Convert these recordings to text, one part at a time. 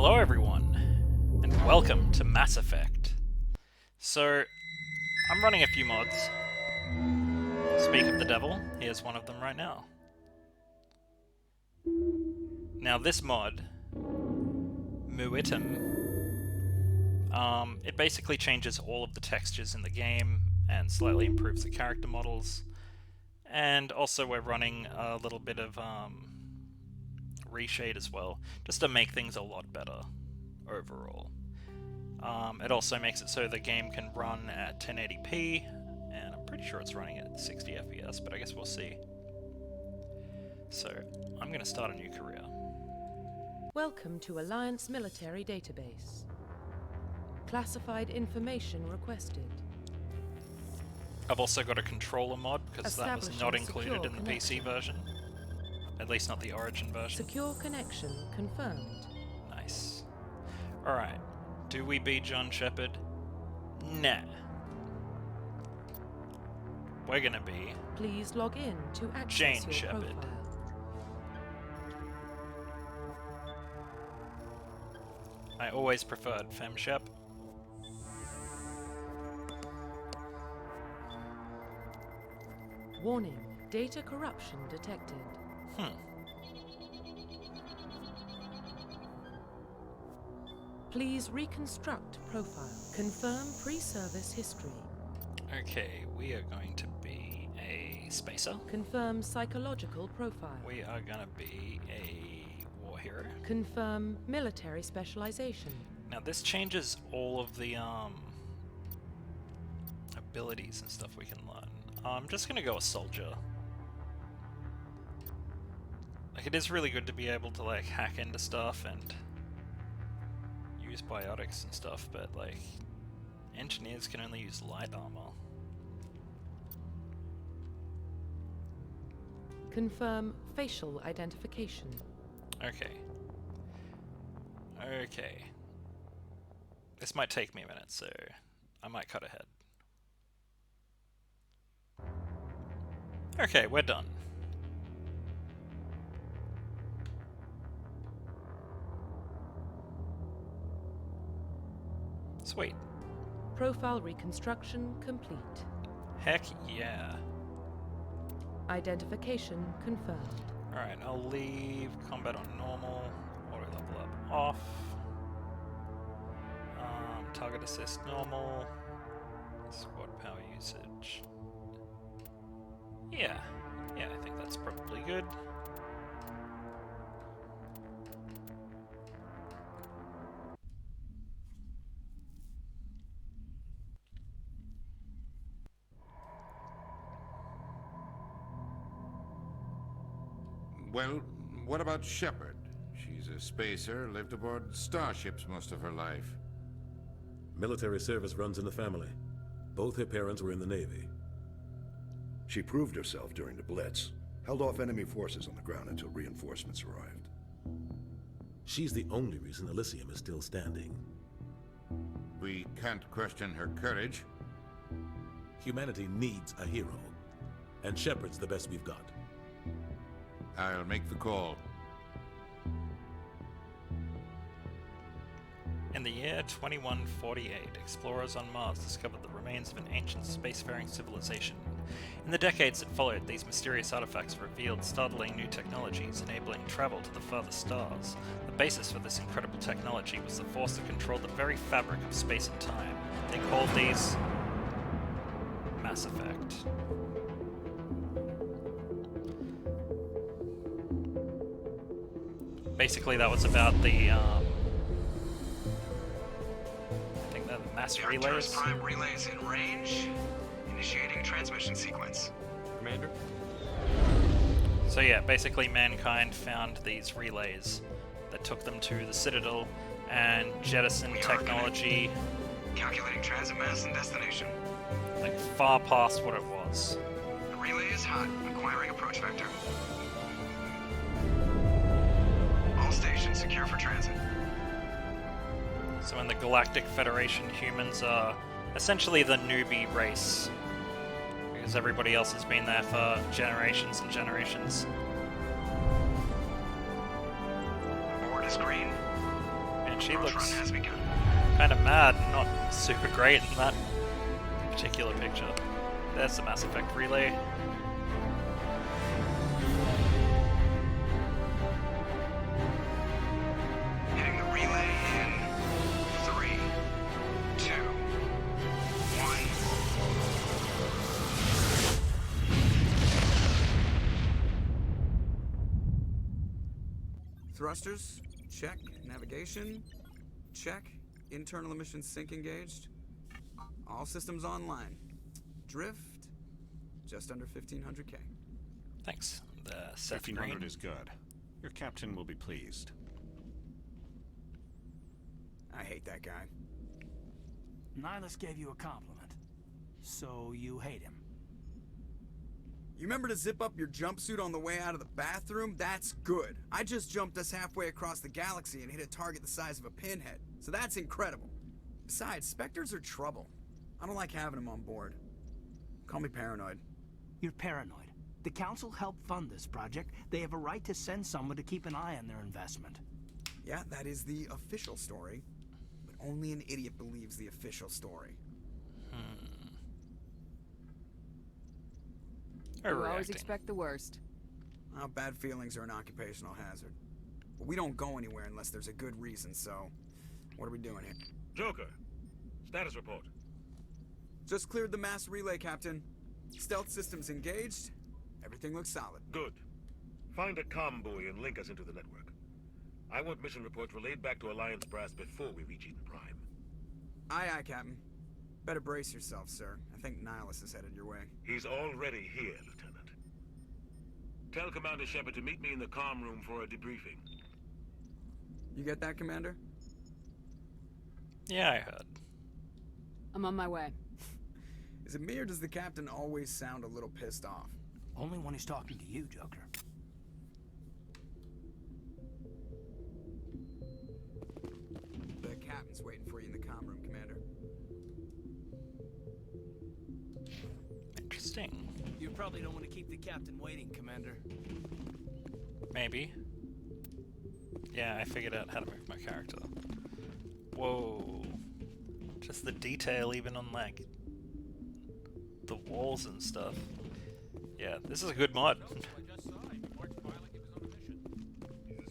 Hello everyone, and welcome to Mass Effect. So, I'm running a few mods. Speak of the devil, here's one of them right now. Now this mod, Muitum, it basically changes all of the textures in the game and slightly improves the character models. And also we're running a little bit of reshade as well, just to make things a lot better overall. It also makes it so the game can run at 1080p, and I'm pretty sure it's running at 60 FPS, but I guess we'll see. So, I'm going to start a new career. Welcome to Alliance Military Database. Classified information requested. I've also got a controller mod, because that was not included in the PC version. At least not the Origin version. Secure connection confirmed. Nice. Alright. Do we be John Shepard? Nah. We're gonna be... Please log in to access Jane your Shepard. profile. I always preferred FemShep. Warning, data corruption detected. Please reconstruct profile. Confirm pre-service history. Okay, we are going to be a spacer. Confirm psychological profile. We are gonna be a war hero. Confirm military specialization. Now this changes all of the abilities and stuff we can learn. I'm just gonna go a soldier. Like, it is really good to be able to like hack into stuff and use biotics and stuff, but like engineers can only use light armor. Confirm facial identification. Okay. Okay. This might take me a minute, so I might cut ahead. Okay, we're done. Sweet. Profile reconstruction complete. Heck yeah. Identification confirmed. Alright, I'll leave combat on normal, auto level up off. Target assist normal. Squad power usage. Yeah, I think that's probably good. Well, what about Shepard? She's a spacer, lived aboard starships most of her life. Military service runs in the family. Both her parents were in the Navy. She proved herself during the Blitz, held off enemy forces on the ground until reinforcements arrived. She's the only reason Elysium is still standing. We can't question her courage. Humanity needs a hero, and Shepard's the best we've got. I'll make the call. In the year 2148, explorers on Mars discovered the remains of an ancient spacefaring civilization. In the decades that followed, these mysterious artifacts revealed startling new technologies, enabling travel to the furthest stars. The basis for this incredible technology was the force that controlled the very fabric of space and time. They called these Mass Effect. Basically, that was about the mass relays. Prime relays in range. Initiating transmission sequence. Commander? So yeah, basically mankind found these relays that took them to the Citadel and jettisoned technology. Calculating transit mass and destination. Like far past what it was. The relay is hot. Acquiring approach vector. All stations secure for transit. So in the Galactic Federation, humans are essentially the newbie race, because everybody else has been there for generations and generations. Board is green. She Approach looks run has begun. kind of mad, not super great in that particular picture. There's the Mass Effect relay. Hitting the relay in 3, 2, 1. Thrusters, check. Navigation, check. Internal emissions sync engaged. All systems online. Drift, just under 1500K. Thanks. The Seth 1500 Green. is good. Your captain will be pleased. I hate that guy. Nihlus gave you a compliment, so you hate him. You remember to zip up your jumpsuit on the way out of the bathroom? That's good. I just jumped us halfway across the galaxy and hit a target the size of a pinhead, so that's incredible. Besides, Spectres are trouble. I don't like having them on board. Call me paranoid. You're paranoid. The Council helped fund this project. They have a right to send someone to keep an eye on their investment. Yeah, that is the official story. But only an idiot believes the official story. You always Overreacting. expect the worst. Well, bad feelings are an occupational hazard. But we don't go anywhere unless there's a good reason, so... What are we doing here? Joker, status report. Just cleared the mass relay, Captain. Stealth systems engaged. Everything looks solid. Good. Find a comm buoy and link us into the network. I want mission reports relayed back to Alliance Brass before we reach Eden Prime. Aye, aye, Captain. Better brace yourself, sir. I think Nihlus is headed your way. He's already here, Lieutenant. Tell Commander Shepard to meet me in the comm room for a debriefing. You get that, Commander? Yeah, I heard. I'm on my way. Is it me or does the Captain always sound a little pissed off? Only when he's talking to you, Joker. The Captain's waiting for you in the comm room, Commander. Interesting. You probably don't want to keep the captain waiting, Commander. Maybe. Yeah, I figured out how to move my character. Whoa. Just the detail even on, like, the walls and stuff. Yeah, this is a good mod. He's a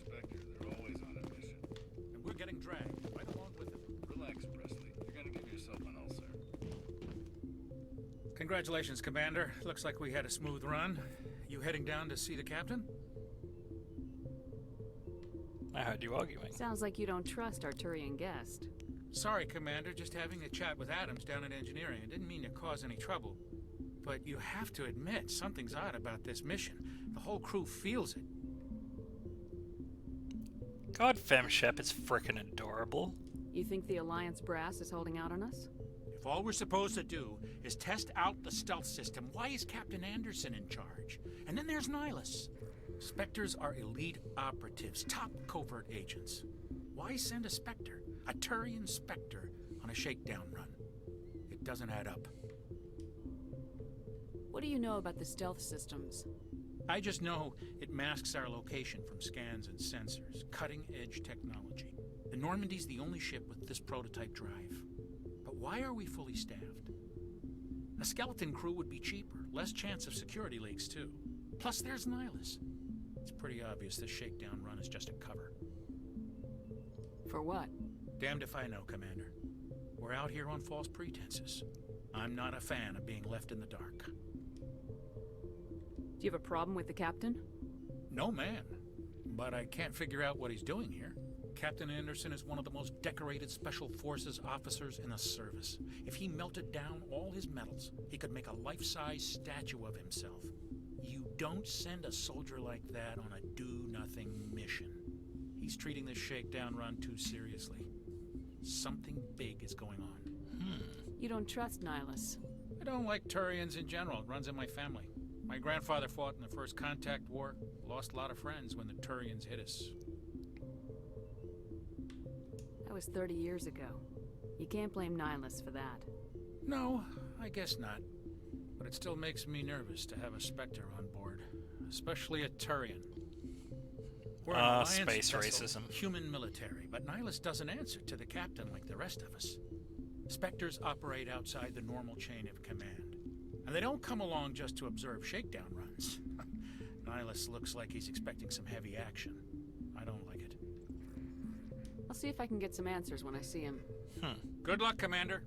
Spectre. They're always on a mission. And we're getting dragged right along with him. Relax, Presley. You're gonna give yourself an ulcer. Congratulations, Commander. Looks like we had a smooth run. You heading down to see the captain? I heard you arguing. Sounds like you don't trust our Turian guest. Sorry, Commander, just having a chat with Adams down at engineering. I didn't mean to cause any trouble. But you have to admit, something's odd about this mission. The whole crew feels it. God, Fem Shep is frickin' adorable. You think the Alliance brass is holding out on us? If all we're supposed to do is test out the stealth system, why is Captain Anderson in charge? And then there's Nihlus. Spectres are elite operatives, top covert agents. Why send a Spectre, a Turian Spectre, on a shakedown run? It doesn't add up. What do you know about the stealth systems? I just know it masks our location from scans and sensors. Cutting-edge technology. The Normandy's the only ship with this prototype drive. But why are we fully staffed? A skeleton crew would be cheaper, less chance of security leaks too. Plus there's Nihlus. It's pretty obvious this shakedown run is just a cover. For what? Damned if I know, Commander. We're out here on false pretenses. I'm not a fan of being left in the dark. Do you have a problem with the captain? No, man. But I can't figure out what he's doing here. Captain Anderson is one of the most decorated Special Forces officers in the service. If he melted down all his medals, he could make a life-size statue of himself. You don't send a soldier like that on a do-nothing mission. He's treating this shakedown run too seriously. Something big is going on. You don't trust Nihlus. I don't like Turians in general. It runs in my family. My grandfather fought in the First Contact War. Lost a lot of friends when the Turians hit us. That was 30 years ago. You can't blame Nihlus for that. No, I guess not. But it still makes me nervous to have a Spectre on board. Especially a Turian. We're an Alliance space vessel, racism. human military, but Nihlus doesn't answer to the captain like the rest of us. Spectres operate outside the normal chain of command, and they don't come along just to observe shakedown runs. Nihlus looks like he's expecting some heavy action. I don't like it. I'll see if I can get some answers when I see him. Good luck, Commander.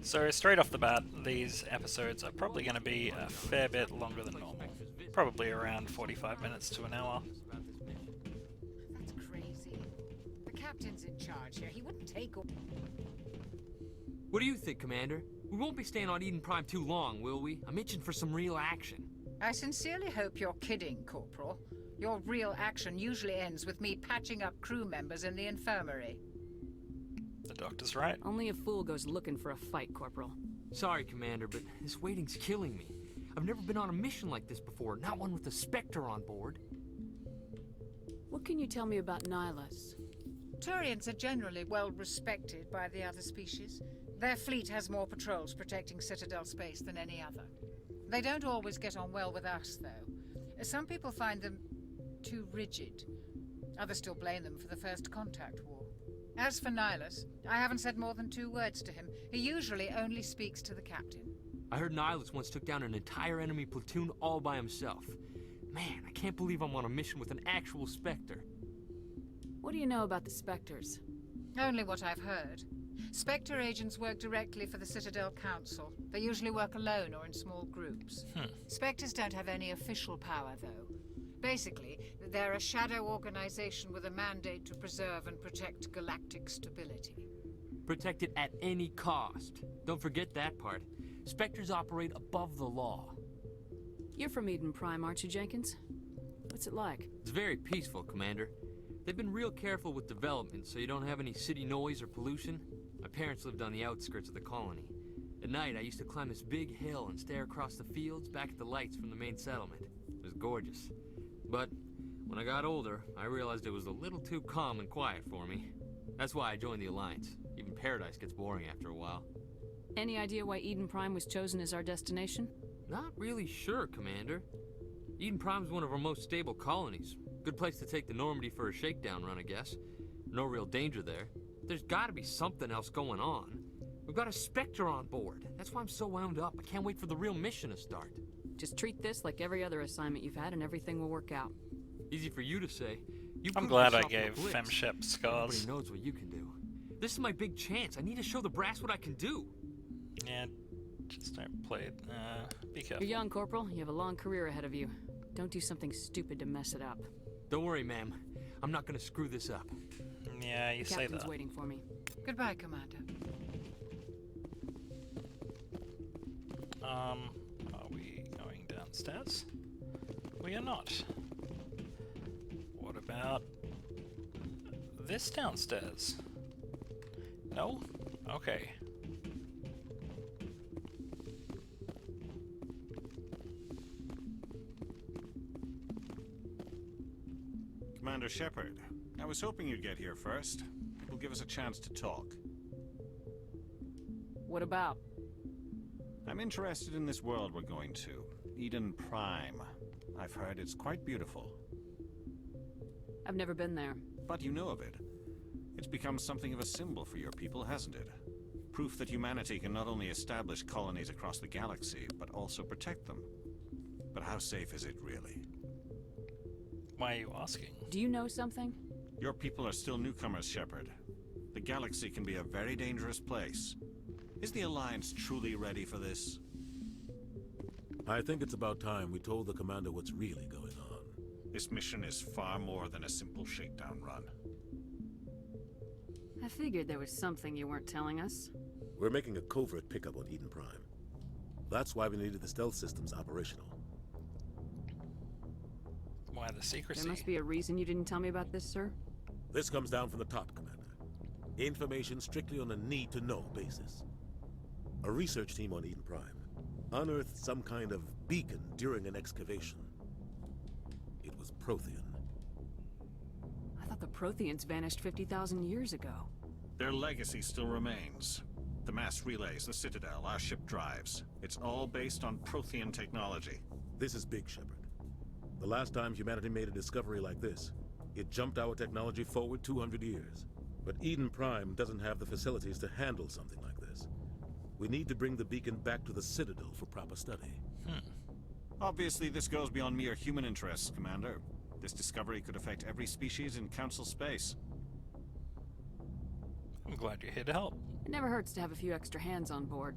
So straight off the bat, these episodes are probably going to be a fair bit longer than normal. Probably around 45 minutes to an hour. That's crazy. The captain's in charge here. He wouldn't take over. What do you think, Commander? We won't be staying on Eden Prime too long, will we? I'm itching for some real action. I sincerely hope you're kidding, Corporal. Your real action usually ends with me patching up crew members in the infirmary. The doctor's right. Only a fool goes looking for a fight, Corporal. Sorry, Commander, but this waiting's killing me. I've never been on a mission like this before, not one with a Spectre on board. What can you tell me about Nihlus? Turians are generally well respected by the other species. Their fleet has more patrols protecting Citadel space than any other. They don't always get on well with us, though. Some people find them too rigid. Others still blame them for the First Contact War. As for Nihlus, I haven't said more than 2 words to him. He usually only speaks to the captain. I heard Nihlus once took down an entire enemy platoon all by himself. Man, I can't believe I'm on a mission with an actual Spectre. What do you know about the Spectres? Only what I've heard. Spectre agents work directly for the Citadel Council. They usually work alone or in small groups. Spectres don't have any official power, though. Basically, they're a shadow organization with a mandate to preserve and protect galactic stability. Protect it at any cost. Don't forget that part. Spectres operate above the law. You're from Eden Prime, aren't you, Jenkins? What's it like? It's very peaceful, Commander. They've been real careful with development, so you don't have any city noise or pollution. My parents lived on the outskirts of the colony. At night, I used to climb this big hill and stare across the fields back at the lights from the main settlement. It was gorgeous. But when I got older, I realized it was a little too calm and quiet for me. That's why I joined the Alliance. Even Paradise gets boring after a while. Any idea why Eden Prime was chosen as our destination? Not really sure, Commander. Eden Prime's one of our most stable colonies. Good place to take the Normandy for a shakedown run, I guess. No real danger there. There's gotta be something else going on. We've got a Spectre on board. That's why I'm so wound up. I can't wait for the real mission to start. Just treat this like every other assignment you've had and everything will work out. Easy for you to say. I'm glad I gave Femshep scars. Nobody knows what you can do. This is my big chance. I need to show the brass what I can do. Yeah, just don't play it. Be careful. You're young, Corporal. You have a long career ahead of you. Don't do something stupid to mess it up. Don't worry, ma'am. I'm not gonna screw this up. Yeah, you say that. The captain's waiting for me. Goodbye, Commander. Are we going downstairs? We are not. What about this downstairs? No? Okay. Commander Shepard, I was hoping you'd get here first. It will give us a chance to talk. What about? I'm interested in this world we're going to. Eden Prime. I've heard it's quite beautiful. I've never been there. But you know of it. It's become something of a symbol for your people, hasn't it? Proof that humanity can not only establish colonies across the galaxy, but also protect them. But how safe is it really? Why are you asking? Do you know something? Your people are still newcomers, Shepard. The galaxy can be a very dangerous place. Is the Alliance truly ready for this? I think it's about time we told the Commander what's really going on. This mission is far more than a simple shakedown run. I figured there was something you weren't telling us. We're making a covert pickup on Eden Prime. That's why we needed the stealth systems operational. Why the secrecy? There must be a reason you didn't tell me about this, sir. This comes down from the top, Commander. Information strictly on a need-to-know basis. A research team on Eden Prime unearthed some kind of beacon during an excavation. It was Prothean. I thought the Protheans vanished 50,000 years ago. Their legacy still remains. The mass relays, the Citadel, our ship drives. It's all based on Prothean technology. This is big, Shepard. The last time humanity made a discovery like this, it jumped our technology forward 200 years. But Eden Prime doesn't have the facilities to handle something like this. We need to bring the beacon back to the Citadel for proper study. Obviously, this goes beyond mere human interests, Commander. This discovery could affect every species in Council space. I'm glad you're here to help. It never hurts to have a few extra hands on board.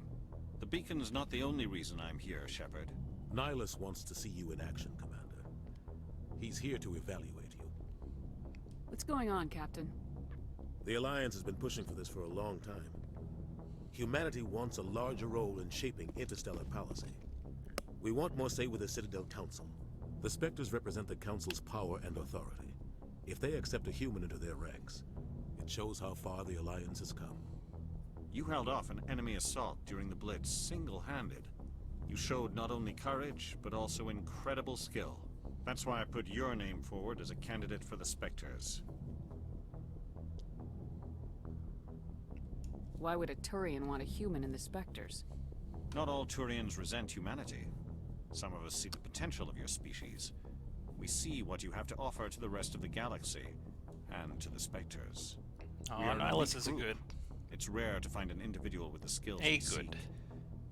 The beacon's not the only reason I'm here, Shepard. Nihlus wants to see you in action, Commander. He's here to evaluate you. What's going on, Captain? The Alliance has been pushing for this for a long time. Humanity wants a larger role in shaping interstellar policy. We want more say with the Citadel Council. The Spectres represent the Council's power and authority. If they accept a human into their ranks, it shows how far the Alliance has come. You held off an enemy assault during the Blitz single-handed. You showed not only courage, but also incredible skill. That's why I put your name forward as a candidate for the Spectres. Why would a Turian want a human in the Spectres? Not all Turians resent humanity. Some of us see the potential of your species. We see what you have to offer to the rest of the galaxy, and to the Spectres. Oh, Nihlus is a good. It's rare to find an individual with the skills A we good. seek.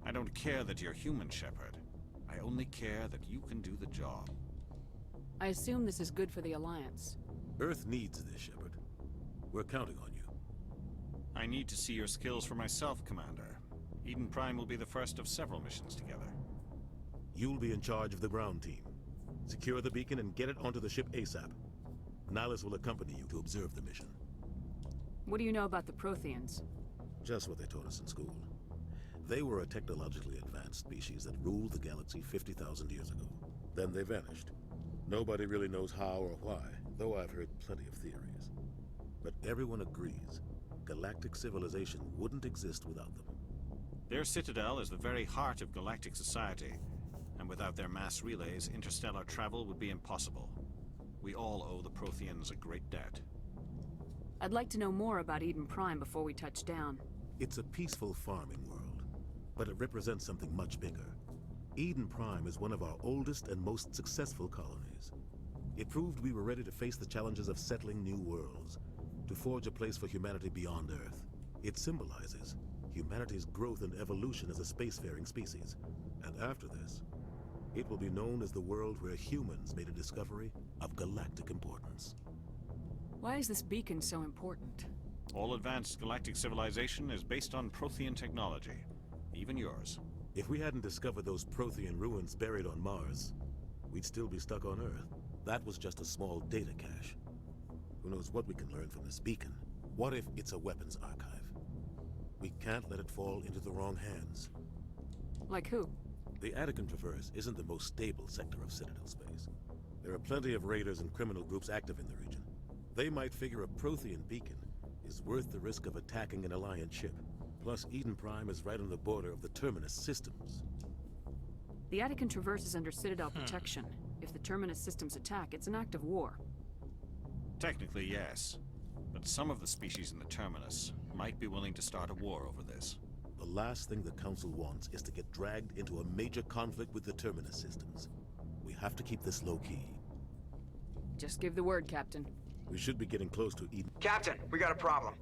I don't care that you're human, Shepard. I only care that you can do the job. I assume this is good for the Alliance. Earth needs this, Shepard. We're counting on you. I need to see your skills for myself, Commander. Eden Prime will be the first of several missions together. You'll be in charge of the ground team. Secure the beacon and get it onto the ship ASAP. Nihlus will accompany you to observe the mission. What do you know about the Protheans? Just what they taught us in school. They were a technologically advanced species that ruled the galaxy 50,000 years ago. Then they vanished. Nobody really knows how or why, though I've heard plenty of theories. But everyone agrees galactic civilization wouldn't exist without them. Their citadel is the very heart of galactic society, and without their mass relays, interstellar travel would be impossible. We all owe the Protheans a great debt. I'd like to know more about Eden Prime before we touch down. It's a peaceful farming world, but it represents something much bigger. Eden Prime is one of our oldest and most successful colonies. It proved we were ready to face the challenges of settling new worlds, to forge a place for humanity beyond Earth. It symbolizes humanity's growth and evolution as a spacefaring species. And after this, it will be known as the world where humans made a discovery of galactic importance. Why is this beacon so important? All advanced galactic civilization is based on Prothean technology, even yours. If we hadn't discovered those Prothean ruins buried on Mars, we'd still be stuck on Earth. That was just a small data cache. Who knows what we can learn from this beacon? What if it's a weapons archive? We can't let it fall into the wrong hands. Like who? The Attican Traverse isn't the most stable sector of Citadel space. There are plenty of raiders and criminal groups active in the region. They might figure a Prothean beacon is worth the risk of attacking an Alliance ship. Plus, Eden Prime is right on the border of the Terminus systems. The Attican Traverse is under Citadel protection. If the Terminus systems attack, it's an act of war. Technically, yes. But some of the species in the Terminus might be willing to start a war over this. The last thing the Council wants is to get dragged into a major conflict with the Terminus systems. We have to keep this low-key. Just give the word, Captain. We should be getting close to Eden. Captain, we got a problem.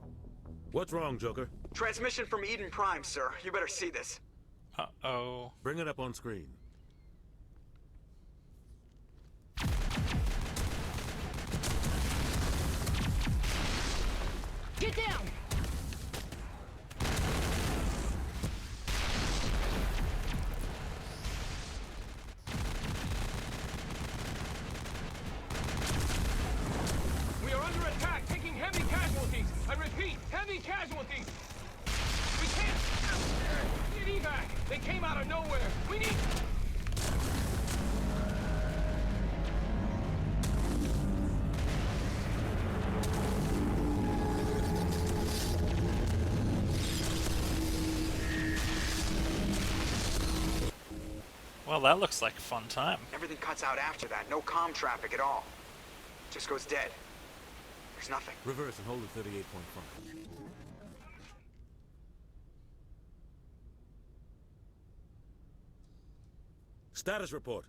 What's wrong, Joker? Transmission from Eden Prime, sir. You better see this. Uh-oh. Bring it up on screen. Get down! We are under attack, taking heavy casualties. I repeat, heavy casualties. We can't... We need evac. They came out of nowhere. We need... Well, that looks like a fun time. Everything cuts out after that. No comm traffic at all. Just goes dead. There's nothing. Reverse and hold at 38.5. Status report.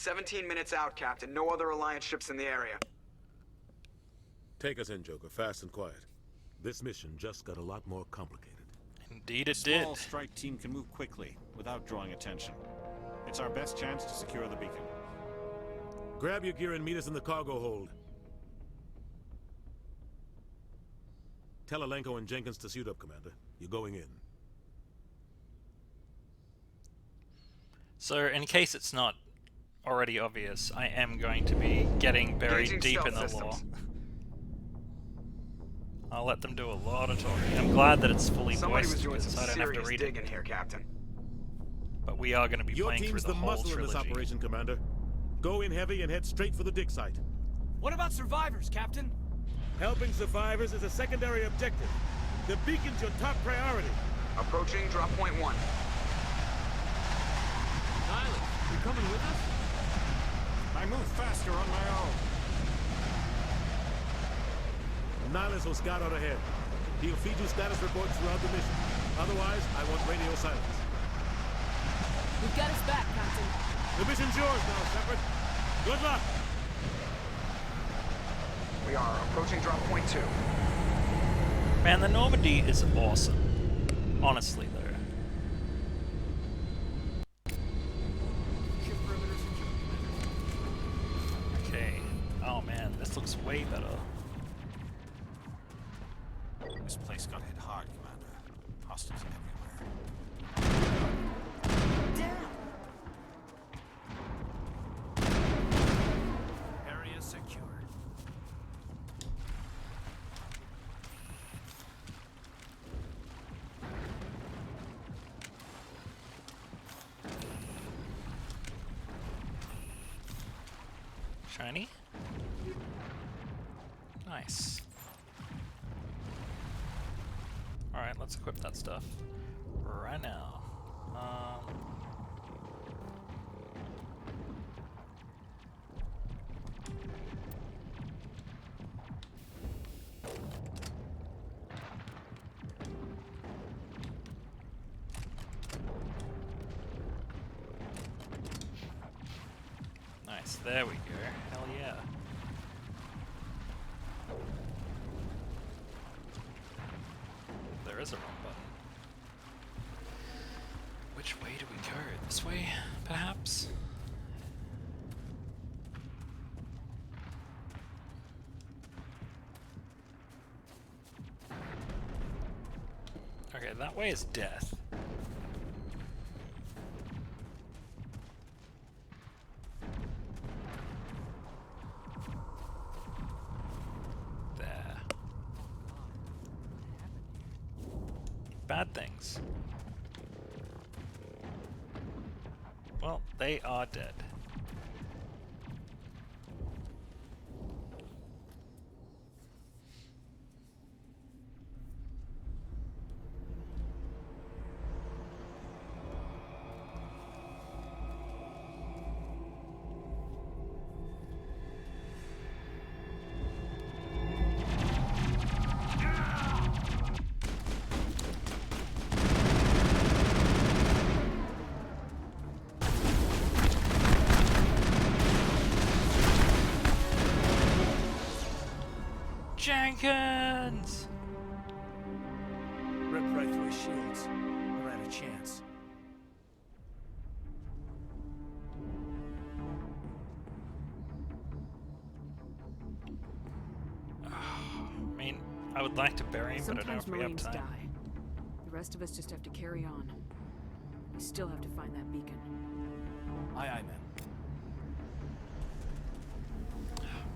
17 minutes out, Captain. No other Alliance ships in the area. Take us in, Joker, fast and quiet. This mission just got a lot more complicated. Indeed it A did. small strike team can move quickly, without drawing attention. It's our best chance to secure the beacon. Grab your gear and meet us in the cargo hold. Tell Alenko and Jenkins to suit up, Commander. You're going in. So, in case it's not already obvious, I am going to be getting buried Engaging deep in stealth the lore. systems. I'll let them do a lot of talking. I'm glad that it's fully Somebody was voiced doing because some I don't have to serious read it. digging here, Captain. But we are going to be Your playing through team's the the whole muscle in this trilogy. operation, Commander. Go in heavy and head straight for the dig site. What about survivors, Captain? Helping survivors is a secondary objective. The beacon's your top priority. Approaching drop point 1. Nihlus, you coming with us? I move faster on my own. Nihlus will scout out ahead. He'll feed you status reports throughout the mission. Otherwise, I want radio silence. We've got his back, Captain. The mission's yours now, Shepard. Good luck! We are approaching drop point 2. Man, the Normandy is awesome. Honestly, though. Okay. Oh man, this looks way better. This place got hit hard, Commander. Hostiles everywhere. Area secure. Shiny? Nice. Alright, let's equip that stuff. Right now. Nice, there we go. Hell yeah. There is a wrong button. Which way do we go? This way, perhaps? Okay, that way is death. There. Bad things. Well, they are dead. Jenkins! Ripped right through his shields. We're out of chance. I mean, I would like to bury him, but I don't know Sometimes if we have Marines time. die. The rest of us just have to carry on. We still have to find that beacon. Aye, aye, man.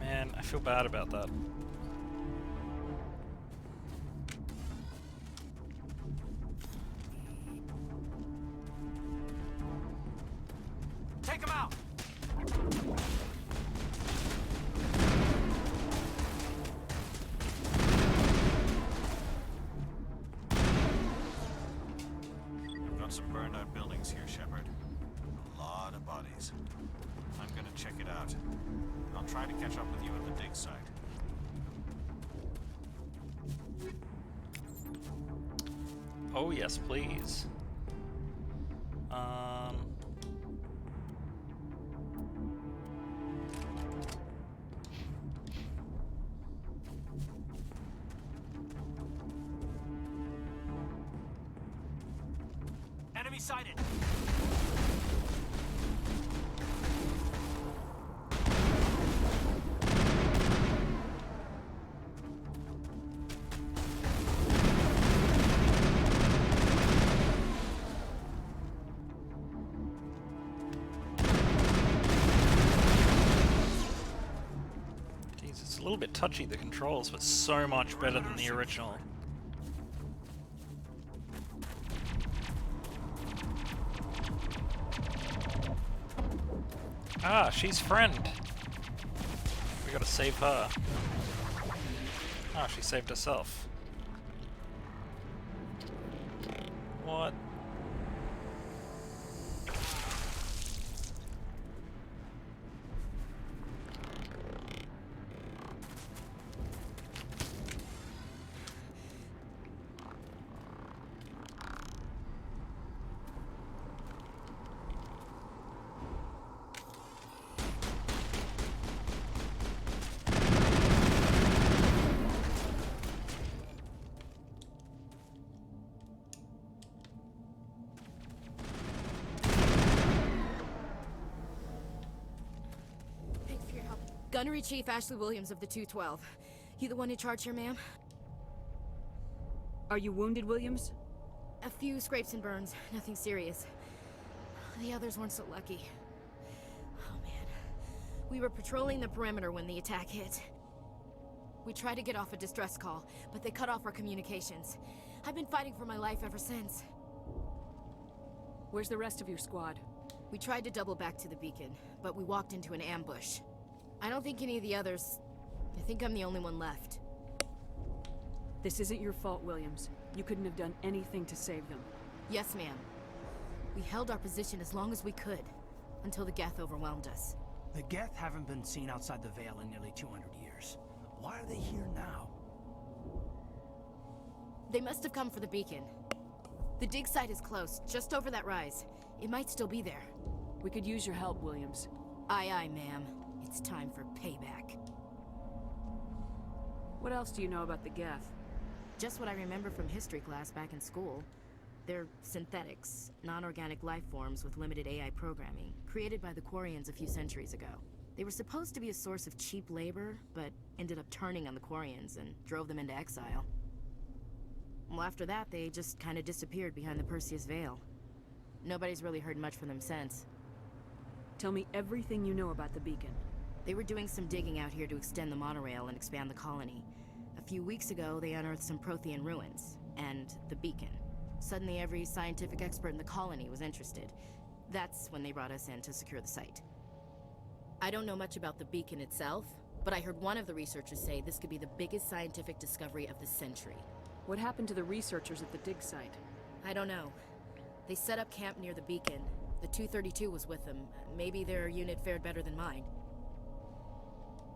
Man, I feel bad about that. Take him out! I've got some burned out buildings here, Shepard. A lot of bodies. I'm gonna check it out. I'll try to catch up with you at the dig site. Oh yes, please. sighted. Jeez, it's a little bit touchy, the controls, but so much better than the original. Ah, she's friend. We gotta save her. Ah, she saved herself. What? Gunnery Chief Ashley Williams of the 212. You the one in charge here, ma'am? Are you wounded, Williams? A few scrapes and burns, nothing serious. The others weren't so lucky. Oh man. We were patrolling the perimeter when the attack hit. We tried to get off a distress call, but they cut off our communications. I've been fighting for my life ever since. Where's the rest of your squad? We tried to double back to the beacon, but we walked into an ambush. I don't think any of the others... I think I'm the only one left. This isn't your fault, Williams. You couldn't have done anything to save them. Yes, ma'am. We held our position as long as we could, until the Geth overwhelmed us. The Geth haven't been seen outside the Veil in nearly 200 years. Why are they here now? They must have come for the beacon. The dig site is close, just over that rise. It might still be there. We could use your help, Williams. Aye, aye, ma'am. It's time for payback. What else do you know about the Geth? Just what I remember from history class back in school. They're synthetics, non-organic life forms with limited AI programming, created by the Quarians a few centuries ago. They were supposed to be a source of cheap labor, but ended up turning on the Quarians and drove them into exile. Well, after that, they just kind of disappeared behind the Perseus Veil. Nobody's really heard much from them since. Tell me everything you know about the beacon. They were doing some digging out here to extend the monorail and expand the colony. A few weeks ago, they unearthed some Prothean ruins, and the beacon. Suddenly, every scientific expert in the colony was interested. That's when they brought us in to secure the site. I don't know much about the beacon itself, but I heard one of the researchers say this could be the biggest scientific discovery of the century. What happened to the researchers at the dig site? I don't know. They set up camp near the beacon. The 232 was with them. Maybe their unit fared better than mine.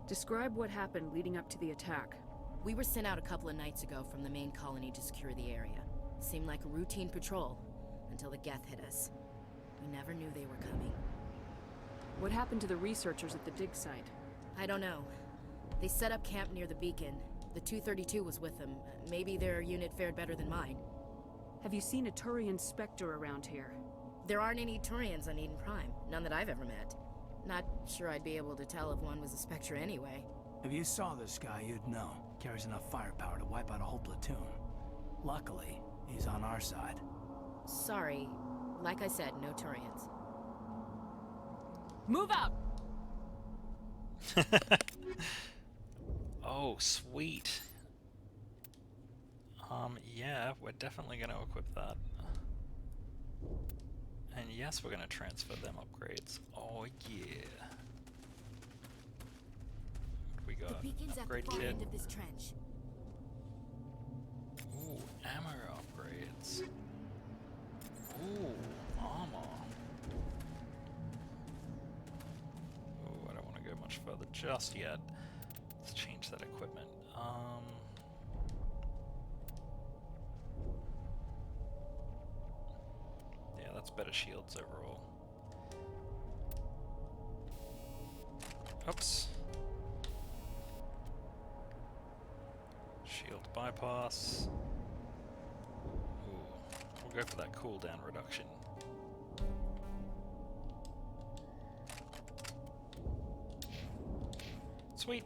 Describe what happened leading up to the attack. We were sent out a couple of nights ago from the main colony to secure the area. Seemed like a routine patrol, until the Geth hit us. We never knew they were coming. What happened to the researchers at the dig site? I don't know. They set up camp near the beacon. The 232 was with them. Maybe their unit fared better than mine. Have you seen a Turian Specter around here? There aren't any Turians on Eden Prime. None that I've ever met. Not sure I'd be able to tell if one was a Spectre anyway. If you saw this guy, you'd know. Carries enough firepower to wipe out a whole platoon. Luckily, he's on our side. Sorry. Like I said, no Turians. Move out! Oh, sweet. Yeah, we're definitely going to equip that. And yes, we're going to transfer them upgrades. Oh, yeah. What we got? The beacon's Upgrade at the far kit. end of this trench. Ooh, ammo upgrades. Ooh, armor. Ooh, I don't want to go much further just yet. Let's change that equipment. Yeah, that's better shields overall. Oops. Shield bypass. Ooh, we'll go for that cooldown reduction. Sweet.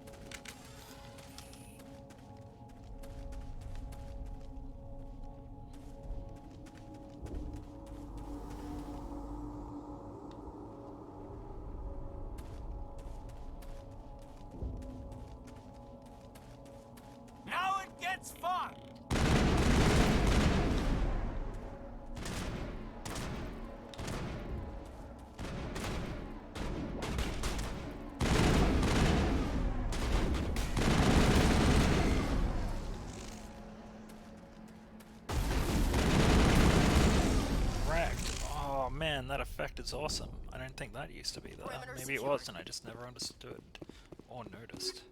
Now it gets fun! Oh man, that effect is awesome. I don't think that used to be there. Maybe it was and I just never understood or noticed.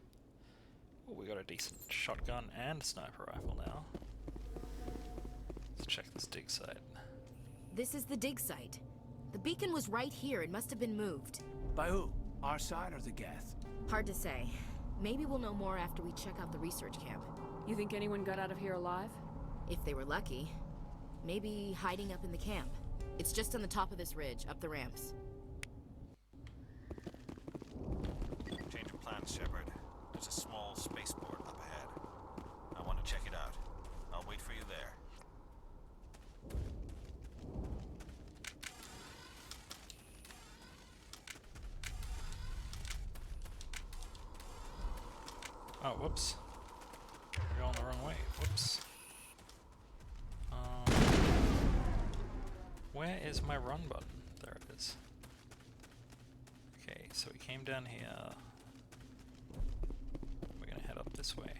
Oh, we got a decent shotgun and sniper rifle now. Let's check this dig site. This is the dig site. The beacon was right here. It must have been moved. By who? Our side or the Geth? Hard to say. Maybe we'll know more after we check out the research camp. You think anyone got out of here alive? If they were lucky. Maybe hiding up in the camp. It's just on the top of this ridge, up the ramps. Change of plans, Shepard. There's a small spaceport up ahead. I want to check it out. I'll wait for you there. Oh, whoops. We're going the wrong way. Whoops. Where is my run button? There it is. Okay, so we came down here. We're gonna head up this way.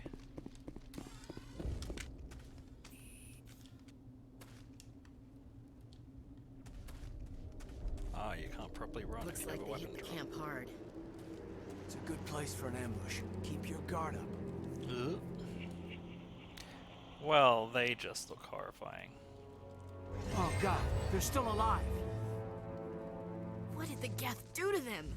Ah, you can't properly run Looks if you like have a they weapon hit the drawn. camp hard. It's a good place for an ambush. Keep your guard up. Well, they just look horrifying. Oh god, they're still alive. What did the Geth do to them?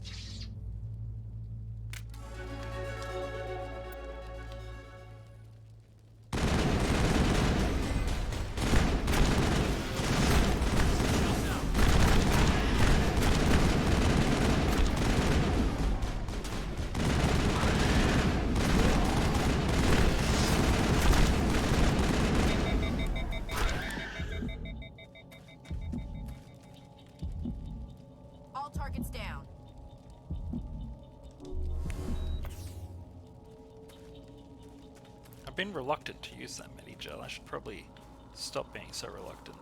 All targets down. I've been reluctant to use that medi-gel. I should probably stop being so reluctant.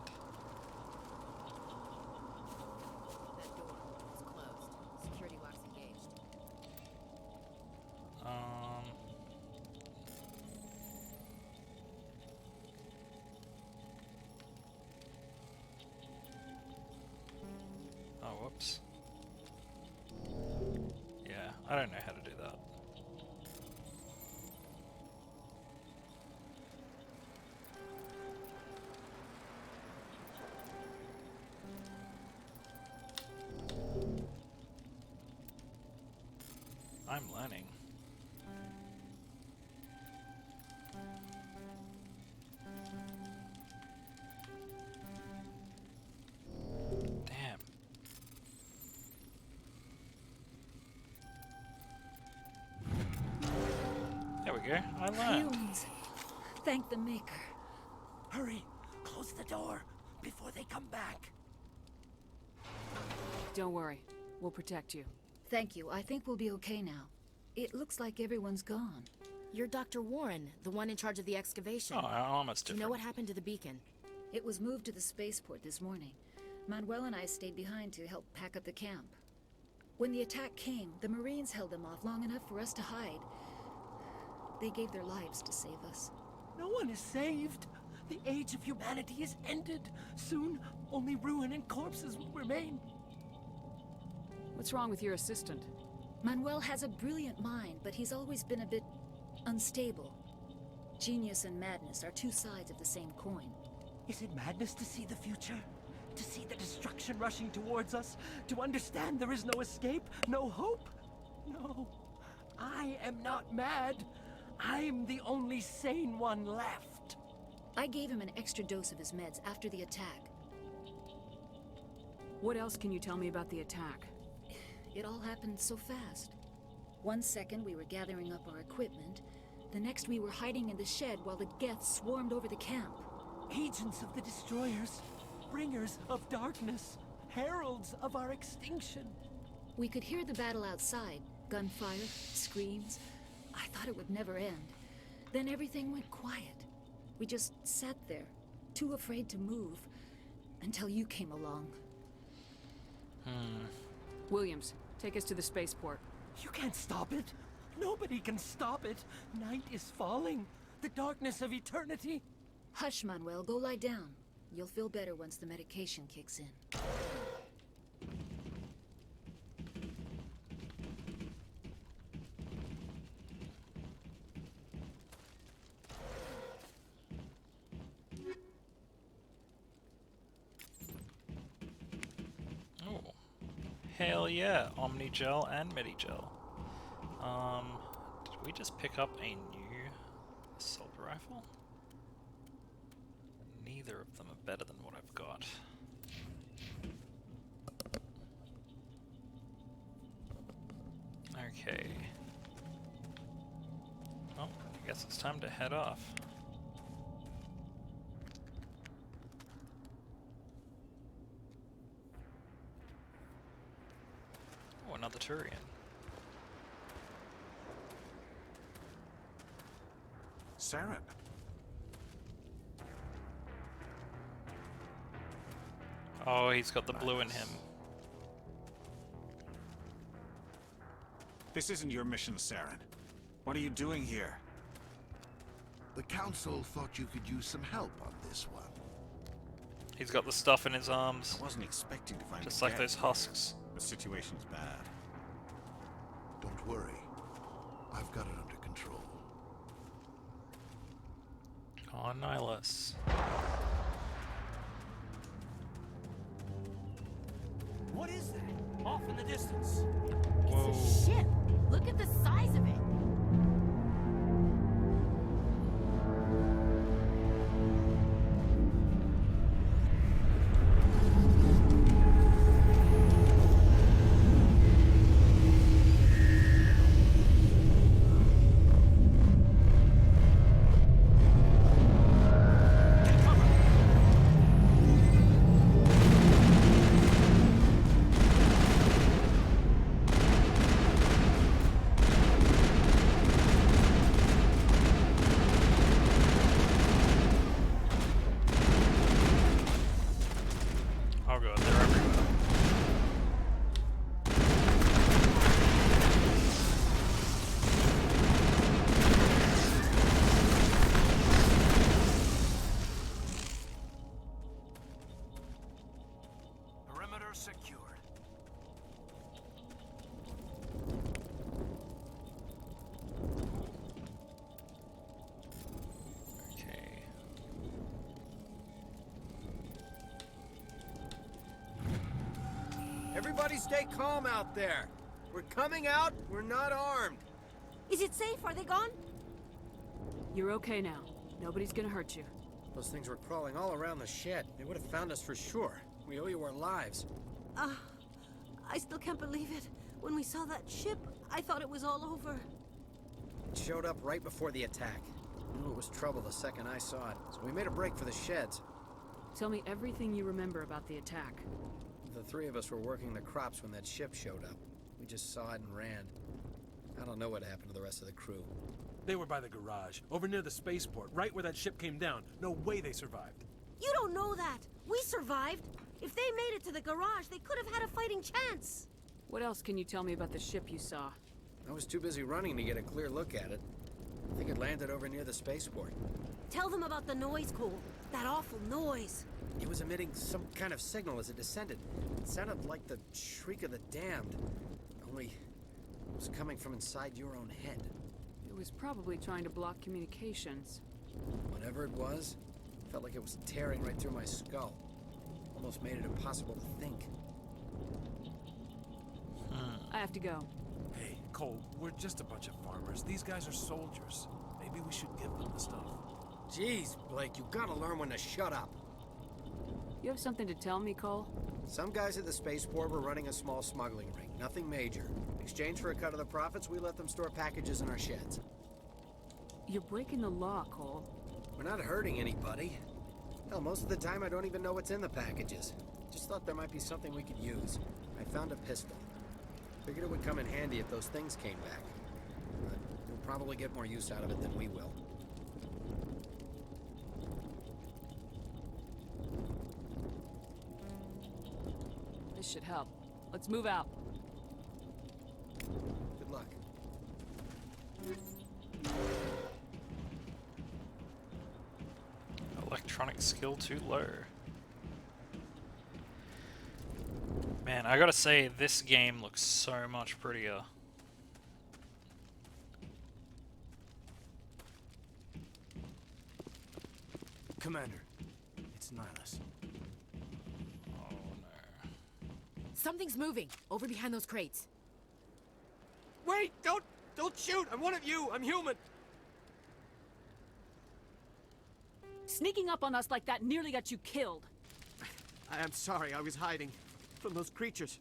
That door is closed. Security lock's engaged. Oh, whoops. Yeah, I don't know how to do that. I'm learning. Damn. There we go. I learned. Fumes. Thank the Maker. Hurry, close the door before they come back. Don't worry. We'll protect you. Thank you. I think we'll be okay now. It looks like everyone's gone. You're Dr. Warren, the one in charge of the excavation. Oh, almost Do you different. know what happened to the beacon? It was moved to the spaceport this morning. Manuel and I stayed behind to help pack up the camp. When the attack came, the Marines held them off long enough for us to hide. They gave their lives to save us. No one is saved. The age of humanity is ended. Soon, only ruin and corpses will remain. What's wrong with your assistant? Manuel has a brilliant mind, but he's always been a bit unstable. Genius and madness are two sides of the same coin. Is it madness to see the future? To see the destruction rushing towards us? To understand there is no escape? No hope? No. I am not mad. I'm the only sane one left. I gave him an extra dose of his meds after the attack. What else can you tell me about the attack? It all happened so fast. One second we were gathering up our equipment, the next we were hiding in the shed while the Geth swarmed over the camp. Agents of the destroyers, bringers of darkness, heralds of our extinction. We could hear the battle outside, gunfire, screams. I thought it would never end. Then everything went quiet. We just sat there, too afraid to move, until you came along. Williams, take us to the spaceport. You can't stop it. Nobody can stop it. Night is falling. The darkness of eternity. Hush, Manuel, go lie down. You'll feel better once the medication kicks in. Oh, hell yeah, Omnigel and Medigel. Did we just pick up a new assault rifle? Neither of them are better than what I've got. Okay. Well, I guess it's time to head off. Oh, another Turian. Saren. Oh, he's got the blue in him. This isn't your mission, Saren. What are you doing here? The Council thought you could use some help on this one. He's got the stuff in his arms. I wasn't expecting to find just a like Geth. those husks. The situation's bad. Don't worry. I've got it under control. Oh, Nihlus. What is that? Off in the distance. Whoa. It's a ship. Look at the size of it. Oh god, they're everywhere. Perimeter secured. Okay. Everybody stay calm out there. We're coming out, we're not armed. Is it safe? Are they gone? You're okay now. Nobody's gonna hurt you. Those things were crawling all around the shed. They would have found us for sure. We owe you our lives. I still can't believe it. When we saw that ship, I thought it was all over. It showed up right before the attack. Knew it was trouble the second I saw it, so we made a break for the sheds. Tell me everything you remember about the attack. The three of us were working the crops when that ship showed up. We just saw it and ran. I don't know what happened to the rest of the crew. They were by the garage, over near the spaceport, right where that ship came down. No way they survived. You don't know that. We survived. If they made it to the garage, they could have had a fighting chance. What else can you tell me about the ship you saw? I was too busy running to get a clear look at it. I think it landed over near the spaceport. Tell them about the noise, Cole. That awful noise. It was emitting some kind of signal as it descended. It sounded like the shriek of the damned. Only it was coming from inside your own head. It was probably trying to block communications. Whatever it was, felt like it was tearing right through my skull. Almost made it impossible to think. I have to go. Hey, Cole, we're just a bunch of farmers. These guys are soldiers. Maybe we should give them the stuff. Jeez, Blake, you gotta learn when to shut up. You have something to tell me, Cole? Some guys at the spaceport were running a small smuggling ring. Nothing major. In exchange for a cut of the profits, we let them store packages in our sheds. You're breaking the law, Cole. We're not hurting anybody. Hell, most of the time I don't even know what's in the packages. Just thought there might be something we could use. I found a pistol. Figured it would come in handy if those things came back. But we'll probably get more use out of it than we will. This should help. Let's move out. Good luck. Electronic skill too low. Man, I gotta say, this game looks so much prettier. Commander, it's Nihlus. Oh no. Something's moving over behind those crates. Wait! Don't shoot! I'm one of you! I'm human! Sneaking up on us like that nearly got you killed. I'm sorry, I was hiding from those creatures.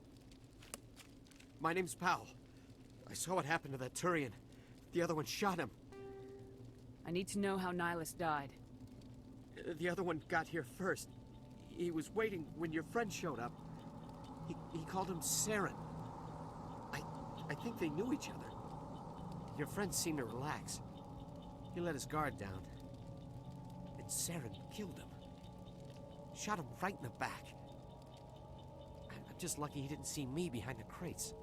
My name's Powell. I saw what happened to that Turian. The other one shot him. I need to know how Nihlus died. The other one got here first. He was waiting when your friend showed up. He called him Saren. I think they knew each other. Your friend seemed to relax. He let his guard down. And Saren killed him. Shot him right in the back. I'm just lucky he didn't see me behind the crates.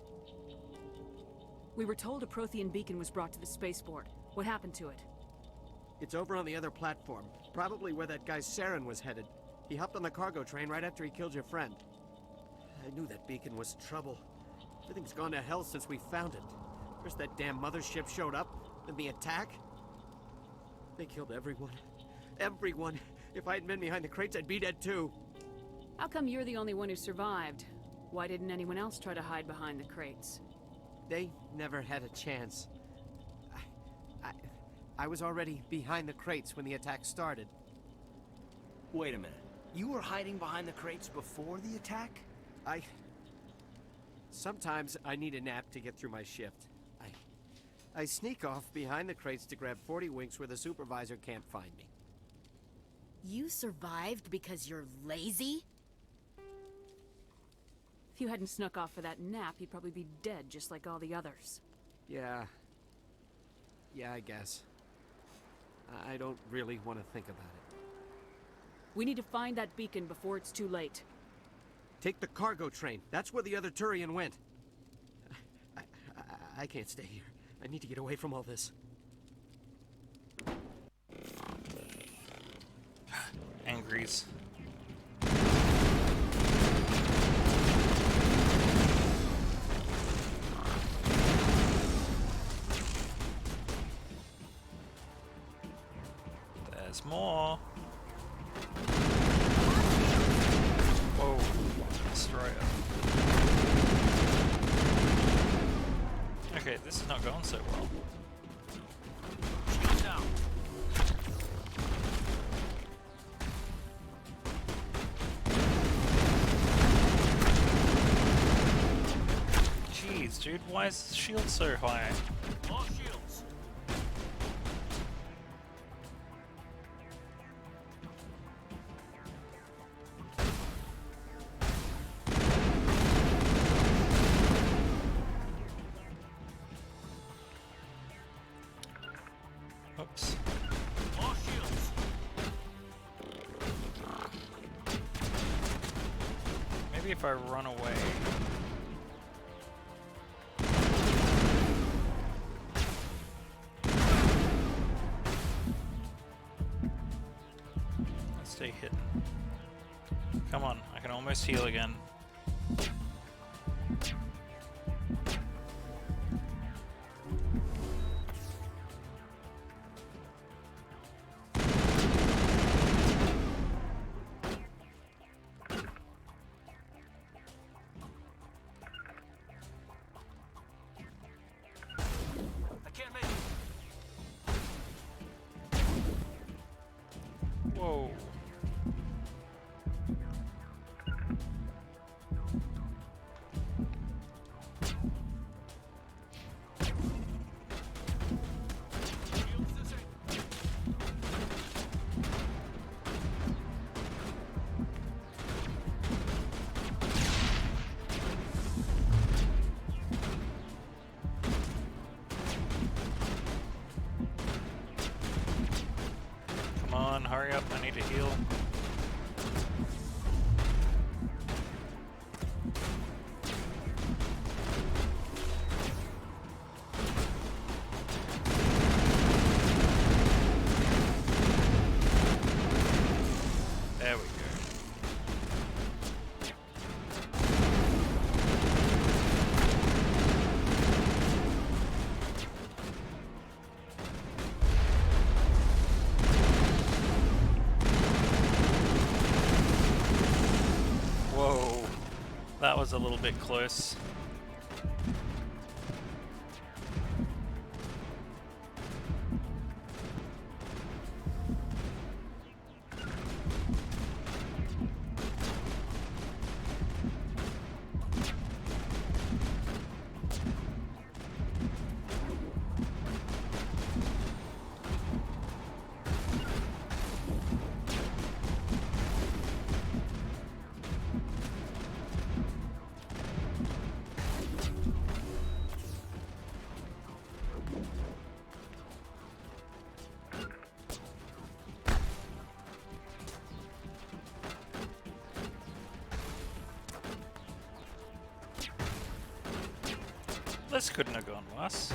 We were told a Prothean Beacon was brought to the spaceport. What happened to it? It's over on the other platform. Probably where that guy Saren was headed. He hopped on the cargo train right after he killed your friend. I knew that beacon was trouble. Everything's gone to hell since we found it. First that damn mothership showed up, then the attack. They killed everyone. Everyone! If I hadn't been behind the crates, I'd be dead too. How come you're the only one who survived? Why didn't anyone else try to hide behind the crates? They never had a chance. I was already behind the crates when the attack started. Wait a minute. You were hiding behind the crates before the attack? Sometimes I need a nap to get through my shift. I sneak off behind the crates to grab 40 winks where the supervisor can't find me. You survived because you're lazy? If you hadn't snuck off for that nap, you'd probably be dead just like all the others. Yeah, I guess. I don't really want to think about it. We need to find that beacon before it's too late. Take the cargo train. That's where the other Turian went. I can't stay here. I need to get away from all this. Angries. There's more. Whoa, destroyer. Okay, this is not going so well. Shield down. Jeez, dude, why is the shield so high? More shields. Oops. More shields. Maybe if I run away. Let's stay hidden. Come on, I can almost heal again. I can't make it. Whoa. on, hurry up, I need to heal. There we go. Whoa, that was a little bit close. This couldn't have gone worse.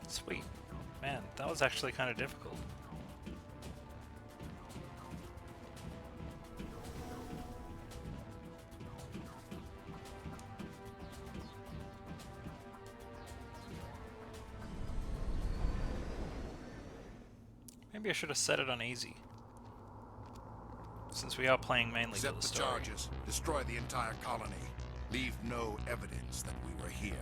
Sweet. Man, that was actually kind of difficult. Maybe I should have set it on easy. Since we are playing mainly for the Accept the story. charges. Destroy the entire colony. Leave no evidence that we were here.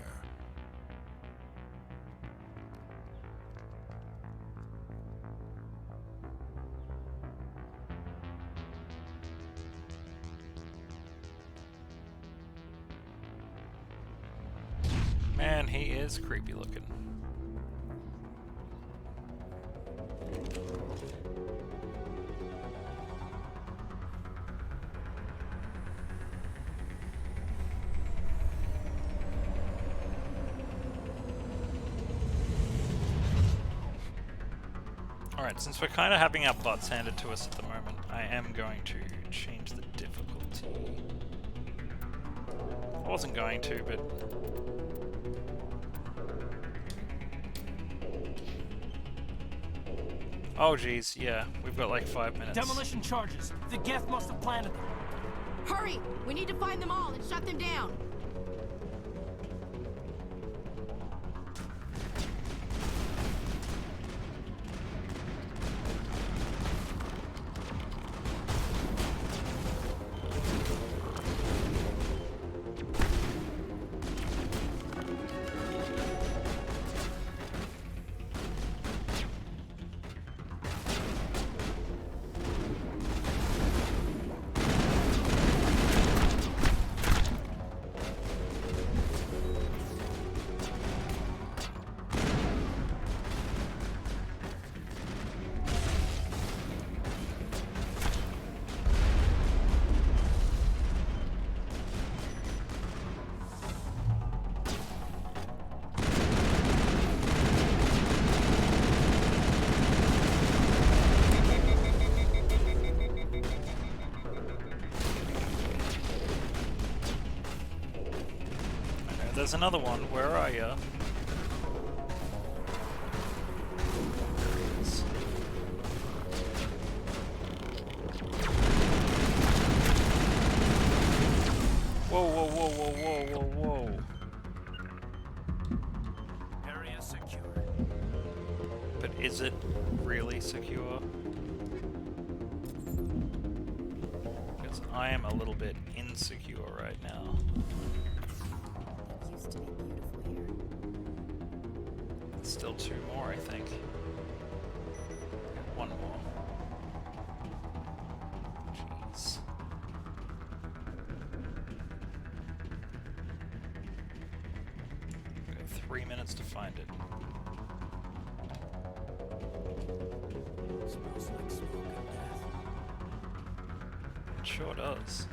Man, he is creepy looking. Alright, since we're kind of having our butts handed to us at the moment, I am going to change the difficulty. I wasn't going to, but... Oh geez, yeah, we've got like 5 minutes. Demolition charges. The Geth must have planted them. Hurry! We need to find them all and shut them down. there's another one. Where are you? Whoa, whoa, whoa, whoa, whoa, whoa, whoa. Area secure. But is it really secure? Because I am a little bit insecure right now. It used to be beautiful here. Still two more, I think. One more. Jeez. We've got 3 minutes to find it. Smells like smoke and death. It sure does.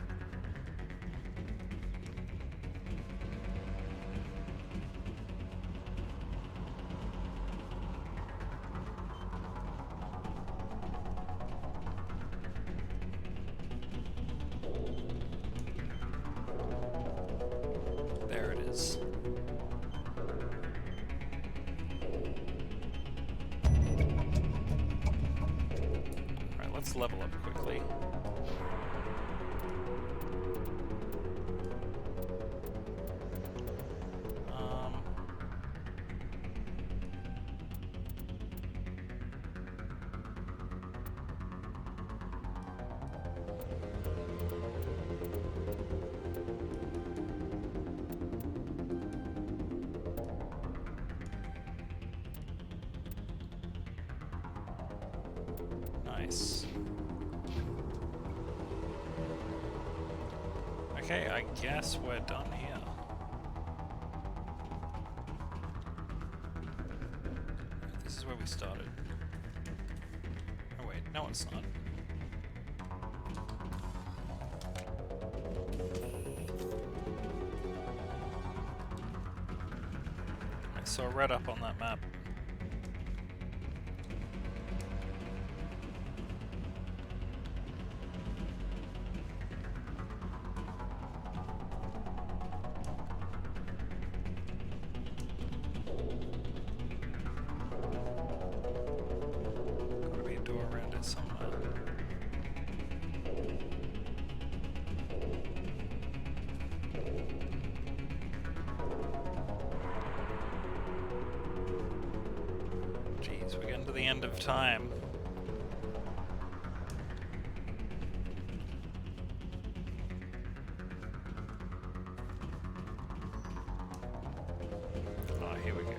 There it is. Alright, let's level up quickly. Nice. Okay, I guess we're done here. This is where we started. Oh wait, no it's not. I saw red up on that map. Gotta be a door around it somewhere. Jeez, we're getting to the end of time. Oh, here we go.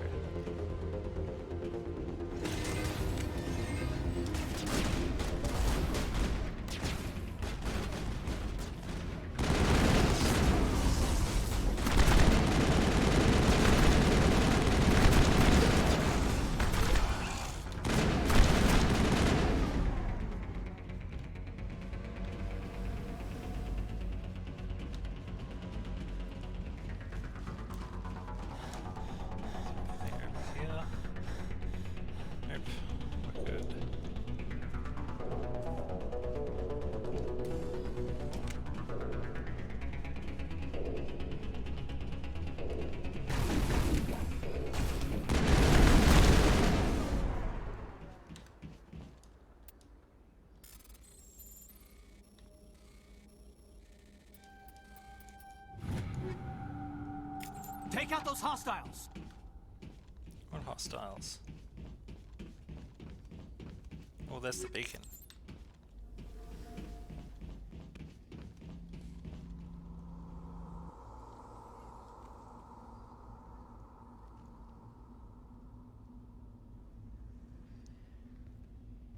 Take out those hostiles! What hostiles? Oh, there's the beacon.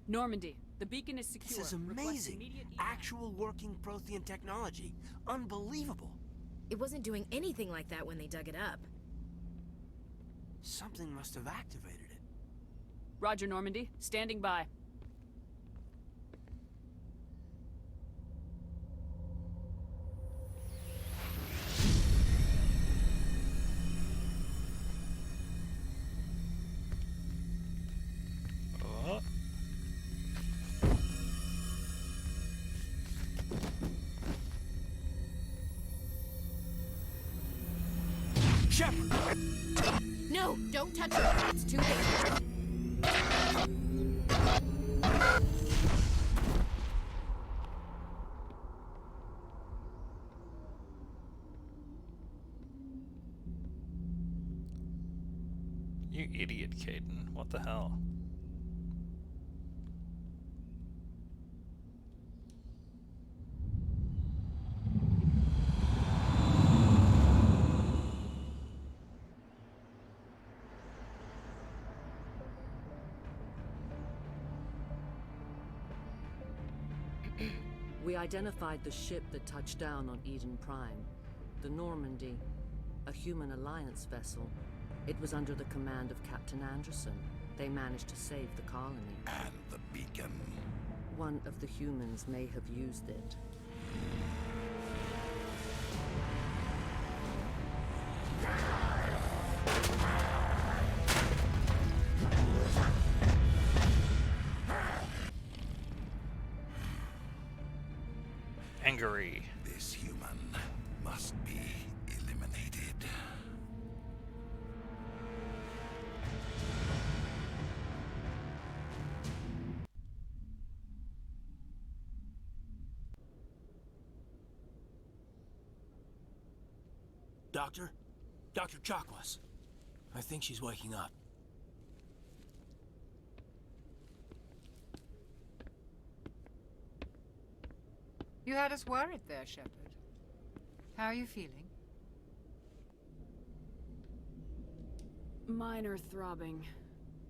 Normandy, the beacon is secure. This is Request amazing. immediate Actual working Prothean technology. Unbelievable. It wasn't doing anything like that when they dug it up. Something must have activated it. Roger, Normandy. Standing by. Oh. Shepard! No, don't touch her. It's too dangerous. You idiot, Caden. What the hell? We identified the ship that touched down on Eden Prime. The Normandy, a human alliance vessel. It was under the command of Captain Anderson. They managed to save the colony. And the beacon. One of the humans may have used it. Angry. This human must be eliminated. Doctor? Dr. Chakwas. I think she's waking up. You had us worried there, Shepard. How are you feeling? Minor throbbing.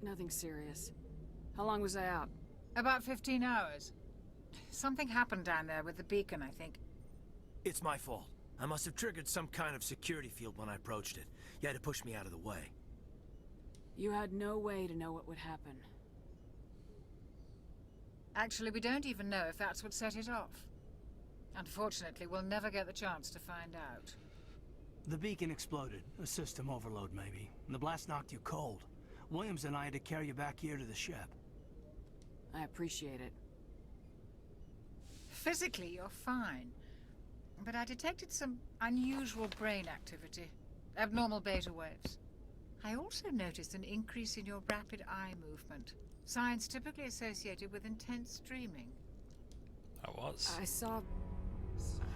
Nothing serious. How long was I out? About 15 hours. Something happened down there with the beacon, I think. It's my fault. I must have triggered some kind of security field when I approached it. You had to push me out of the way. You had no way to know what would happen. Actually, we don't even know if that's what set it off. Unfortunately, we'll never get the chance to find out. The beacon exploded. A system overload, maybe. And the blast knocked you cold. Williams and I had to carry you back here to the ship. I appreciate it. Physically, you're fine. But I detected some unusual brain activity. Abnormal beta waves. I also noticed an increase in your rapid eye movement. Signs typically associated with intense dreaming. I saw...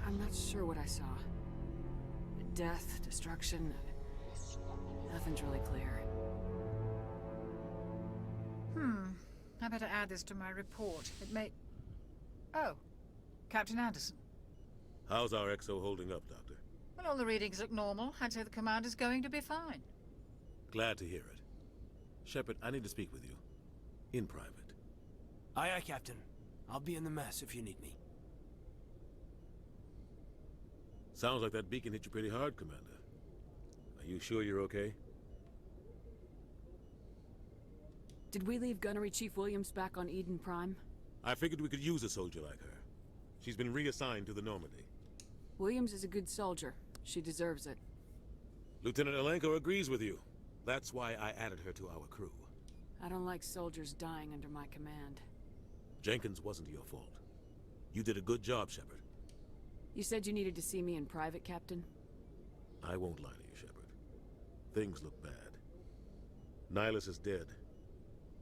I'm not sure what I saw. Death, destruction... Nothing's really clear. I better add this to my report. It may... Oh, Captain Anderson. How's our XO holding up, Doctor? Well, all the readings look normal. I'd say the commander's going to be fine. Glad to hear it. Shepard, I need to speak with you. In private. Aye, aye, Captain. I'll be in the mess if you need me. Sounds like that beacon hit you pretty hard, Commander. Are you sure you're okay? Did we leave Gunnery Chief Williams back on Eden Prime? I figured we could use a soldier like her. She's been reassigned to the Normandy. Williams is a good soldier. She deserves it. Lieutenant Alenko agrees with you. That's why I added her to our crew. I don't like soldiers dying under my command. Jenkins wasn't your fault. You did a good job, Shepard. You said you needed to see me in private, Captain? I won't lie to you, Shepard. Things look bad. Nihlus is dead.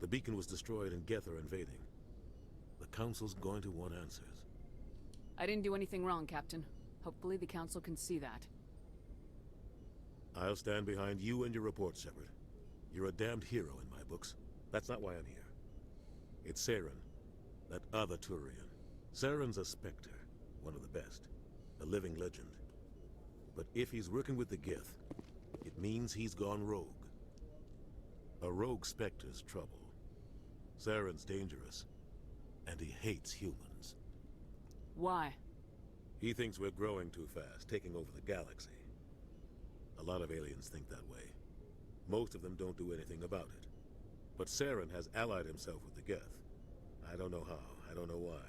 The beacon was destroyed and Geth are invading. The Council's going to want answers. I didn't do anything wrong, Captain. Hopefully the Council can see that. I'll stand behind you and your report, Shepard. You're a damned hero in my books. That's not why I'm here. It's Saren, that other Turian. Saren's a Specter, one of the best. A living legend. But if he's working with the Geth, it means he's gone rogue. A rogue Specter's trouble. Saren's dangerous, and he hates humans. Why? He thinks we're growing too fast, taking over the galaxy. A lot of aliens think that way. Most of them don't do anything about it. But Saren has allied himself with the Geth. I don't know how, I don't know why.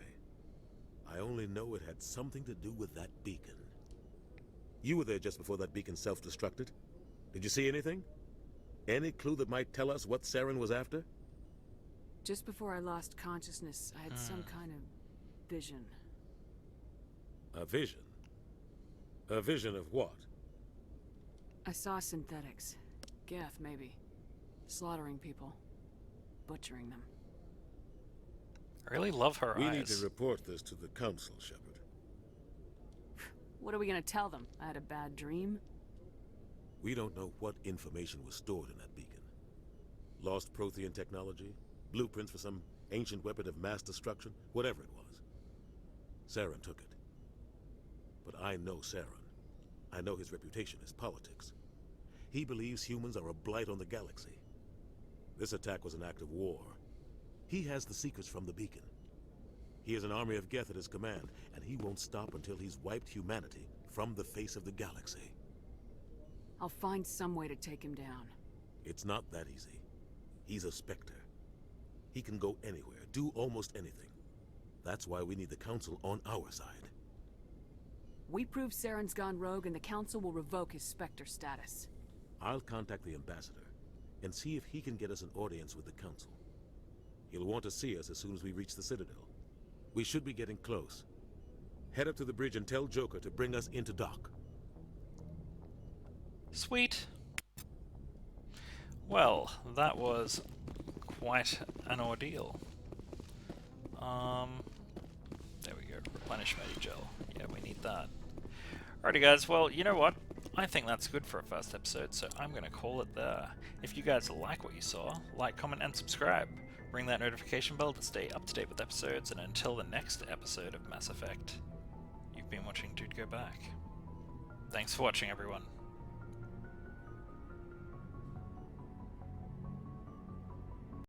I only know it had something to do with that beacon. You were there just before that beacon self-destructed. Did you see anything? Any clue that might tell us what Saren was after? Just before I lost consciousness, I had some kind of vision. A vision? A vision of what? I saw synthetics. Geth, maybe. Slaughtering people. Butchering them. I really love her We eyes. need to report this to the Council, Shepard. What are we gonna tell them? I had a bad dream? We don't know what information was stored in that beacon. Lost Prothean technology? Blueprints for some ancient weapon of mass destruction? Whatever it was. Saren took it. But I know Saren. I know his reputation is politics. He believes humans are a blight on the galaxy. This attack was an act of war. He has the secrets from the beacon. He has an army of Geth at his command, and he won't stop until he's wiped humanity from the face of the galaxy. I'll find some way to take him down. It's not that easy. He's a Specter. He can go anywhere, do almost anything. That's why we need the Council on our side. We prove Saren's gone rogue and the Council will revoke his Spectre status. I'll contact the Ambassador and see if he can get us an audience with the Council. He'll want to see us as soon as we reach the Citadel. We should be getting close. Head up to the bridge and tell Joker to bring us into dock. Sweet. Well, that was quite an ordeal. There we go. Replenish gel. Yeah, we need that. Alrighty guys, well, you know what? I think that's good for a first episode, so I'm going to call it there. If you guys like what you saw, like, comment, and subscribe. Ring that notification bell to stay up to date with episodes, and until the next episode of Mass Effect, you've been watching DudeGoBack. Thanks for watching, everyone.